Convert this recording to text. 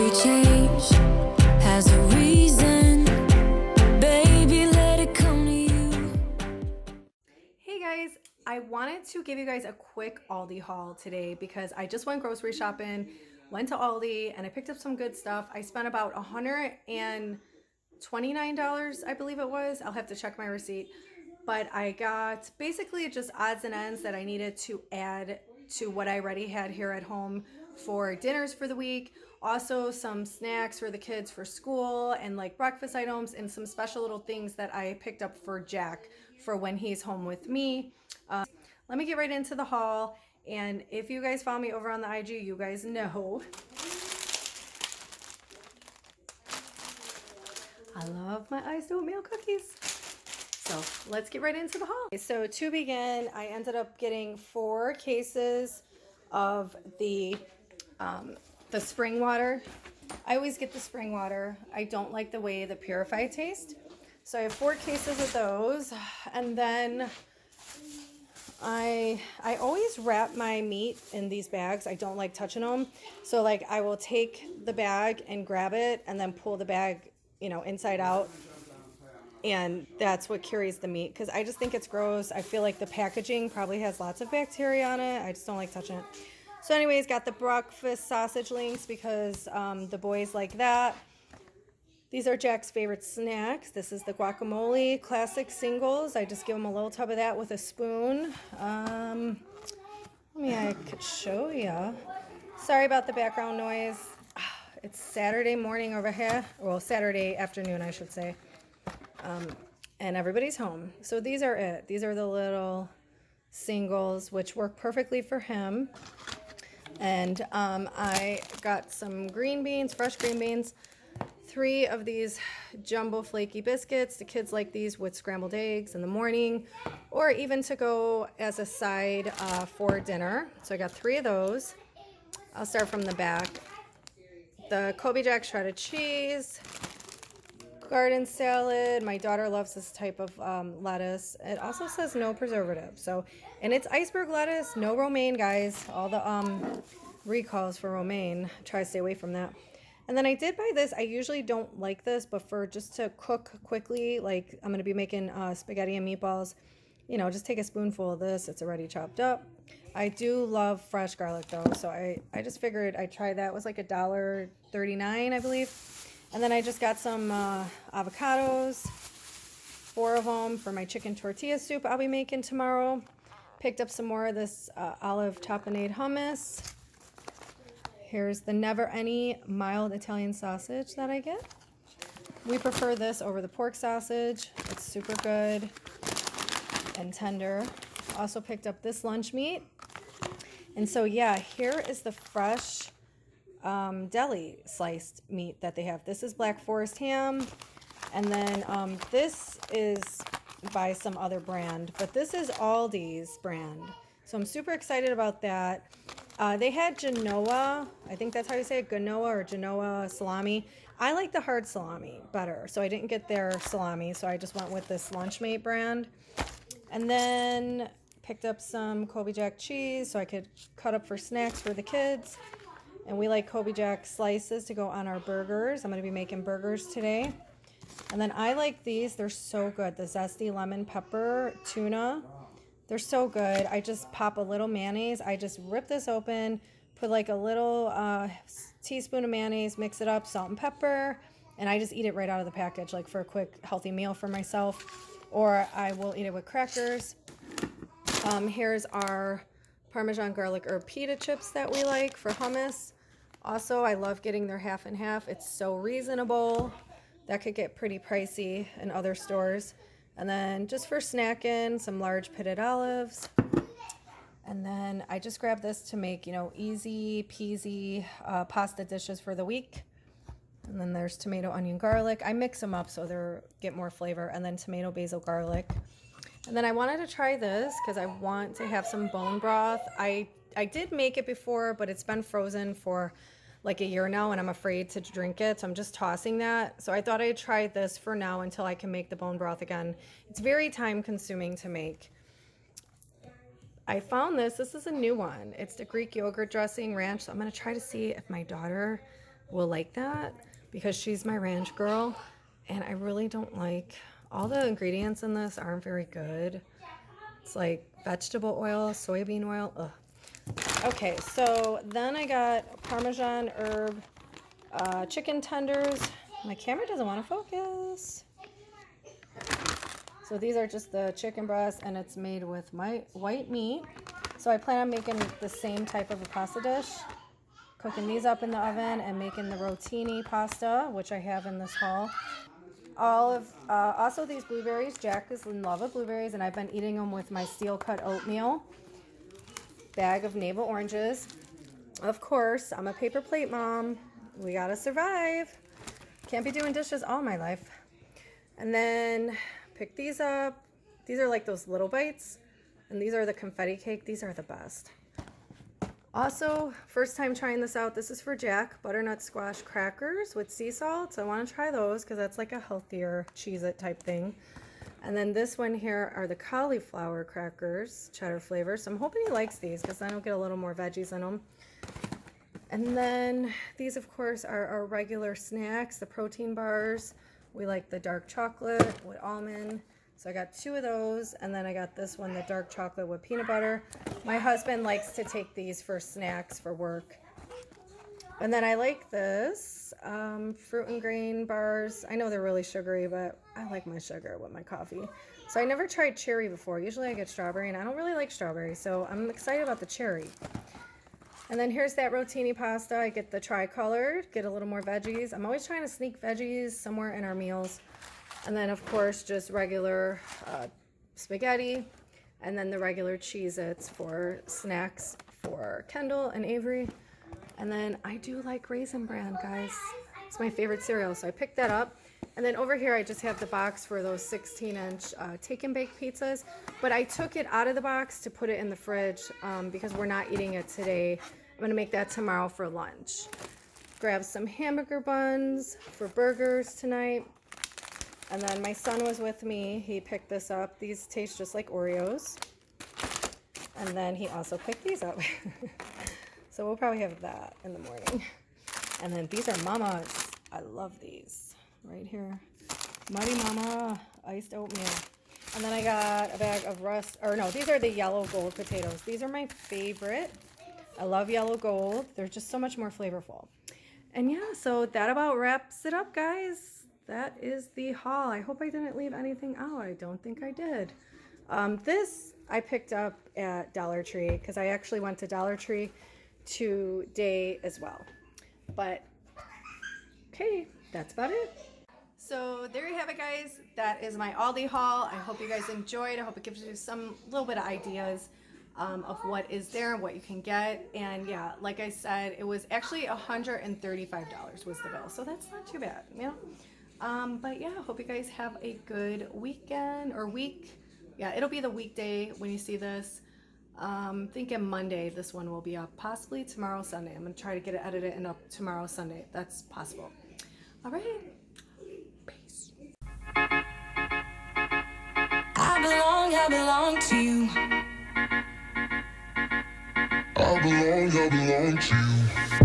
Every change has a reason. Baby, let it come to you. Hey guys, I wanted to give you guys a quick Aldi haul today because I just went grocery shopping, went to Aldi, and I picked up some good stuff. I spent about $129, I believe it was. I'll have to check my receipt. But I got basically just odds and ends that I needed to add to what I already had here at home for dinners for the week. Also some snacks for the kids for school and like breakfast items and some special little things that I picked up for Jack for when he's home with me. Let me get right into the haul. And if you guys follow me over on the IG, you guys know I love my iced oatmeal cookies. So let's get right into the haul. So to begin, I ended up getting 4 cases of the spring water. I always get the spring water. I don't like the way the purified taste. So I have 4 cases of those. And then I always wrap my meat in these bags. I don't like touching them. So like I will take the bag and grab it and then pull the bag, inside out. And that's what carries the meat because I just think it's gross. I feel like the packaging probably has lots of bacteria on it. I just don't like touching it. So anyways, got the breakfast sausage links because the boys like that. These are Jack's favorite snacks. This is the guacamole classic singles. I just give him a little tub of that with a spoon. I could show you. Sorry about the background noise. It's Saturday morning over here. Well, Saturday afternoon, I should say. And everybody's home. So these are it. These are the little singles, which work perfectly for him. And I got some green beans, fresh green beans, 3 of these jumbo flaky biscuits. The kids like these with scrambled eggs in the morning, or even to go as a side for dinner. So I got 3 of those. I'll start from the back. The Kobe Jack shredded cheese, garden salad. My daughter loves this type of lettuce. It also says no preservative. So, and it's iceberg lettuce, no romaine, guys. All the recalls for romaine. Try to stay away from that. And then I did buy this. I usually don't like this, but for just to cook quickly, like I'm going to be making spaghetti and meatballs, just take a spoonful of this. It's already chopped up. I do love fresh garlic though. So I just figured I'd try that. It was like $1.39, I believe. And then I just got some avocados, 4 of them for my chicken tortilla soup I'll be making tomorrow. Picked up some more of this olive tapenade hummus. Here's the Never Any mild Italian sausage that I get. We prefer this over the pork sausage. It's super good and tender. Also picked up this lunch meat. And so yeah, here is the fresh deli sliced meat that they have. This is Black Forest ham, and then this is by some other brand, but this is Aldi's brand, so I'm super excited about that. They had Genoa, I think that's how you say it, Genoa salami. I like the hard salami better, so I didn't get their salami, so I just went with this Lunchmate brand. And then picked up some Kobe Jack cheese so I could cut up for snacks for the kids. And we like Kobe Jack slices to go on our burgers. I'm going to be making burgers today. And then I like these. They're so good. The zesty lemon pepper tuna. They're so good. I just pop a little mayonnaise. I just rip this open, put like a little teaspoon of mayonnaise, mix it up, salt and pepper, and I just eat it right out of the package, like for a quick healthy meal for myself. Or I will eat it with crackers. Here's our Parmesan garlic herb pita chips that we like for hummus. Also, I love getting their half and half. It's so reasonable. That could get pretty pricey in other stores. And then just for snacking, some large pitted olives. And then I just grabbed this to make, easy peasy pasta dishes for the week. And then there's tomato, onion, garlic. I mix them up so they get more flavor. And then tomato, basil, garlic. And then I wanted to try this because I want to have some bone broth. I did make it before, but it's been frozen for like a year now, and I'm afraid to drink it, so I'm just tossing that. So I thought I'd try this for now until I can make the bone broth again. It's very time consuming to make. I found this. This is a new one. It's the Greek yogurt dressing ranch. So I'm going to try to see if my daughter will like that because she's my ranch girl, and I really don't like all the ingredients in this aren't very good. It's like vegetable oil, soybean oil. Ugh. Okay, so then I got Parmesan herb chicken tenders. My camera doesn't want to focus. So these are just the chicken breast, and it's made with my white meat. So I plan on making the same type of a pasta dish, cooking these up in the oven and making the rotini pasta, which I have in this haul. Also these blueberries. Jack is in love with blueberries, and I've been eating them with my steel cut oatmeal. Bag of navel oranges. Of course, I'm a paper plate mom. We gotta survive. Can't be doing dishes all my life. And then pick these up. These are like those little bites, and these are the confetti cake. These are the best. Also, first time trying this out. This is for Jack, butternut squash crackers with sea salt. So I want to try those because that's like a healthier Cheez-It type thing. And then this one here are the cauliflower crackers, cheddar flavor. So I'm hoping he likes these because then I'll get a little more veggies in them. And then these, of course, are our regular snacks, the protein bars. We like the dark chocolate with almond. So I got 2 of those, and then I got this one, the dark chocolate with peanut butter. My husband likes to take these for snacks for work. And then I like this, fruit and grain bars. I know they're really sugary, but I like my sugar with my coffee. So I never tried cherry before. Usually I get strawberry, and I don't really like strawberry, so I'm excited about the cherry. And then here's that rotini pasta. I get the tri-colored, get a little more veggies. I'm always trying to sneak veggies somewhere in our meals. And then, of course, just regular spaghetti. And then the regular Cheez-Its for snacks for Kendall and Avery. And then I do like Raisin Bran, guys. It's my favorite cereal, so I picked that up. And then over here, I just have the box for those 16-inch take and bake pizzas. But I took it out of the box to put it in the fridge because we're not eating it today. I'm going to make that tomorrow for lunch. Grab some hamburger buns for burgers tonight. And then my son was with me. He picked this up. These taste just like Oreos. And then he also picked these up. So we'll probably have that in the morning. And then these are Mama's. I love these. Right here. Mighty Mama iced oatmeal. And then I got a bag of these are the yellow gold potatoes. These are my favorite. I love yellow gold. They're just so much more flavorful. And yeah, so that about wraps it up, guys. That is the haul. I hope I didn't leave anything out. I don't think I did. This I picked up at Dollar Tree because I actually went to Dollar Tree today as well. But okay, that's about it. So there you have it, guys. That is my Aldi haul. I hope you guys enjoyed. I hope it gives you some little bit of ideas of what is there and what you can get. And yeah, like I said, it was actually $135 was the bill. So that's not too bad, you know? But yeah, hope you guys have a good weekend or week. Yeah, it'll be the weekday when you see this. Thinking Monday this one will be up, possibly tomorrow Sunday. I'm gonna try to get it edited and up tomorrow Sunday. That's possible. All right, peace. I belong to you. I belong to you.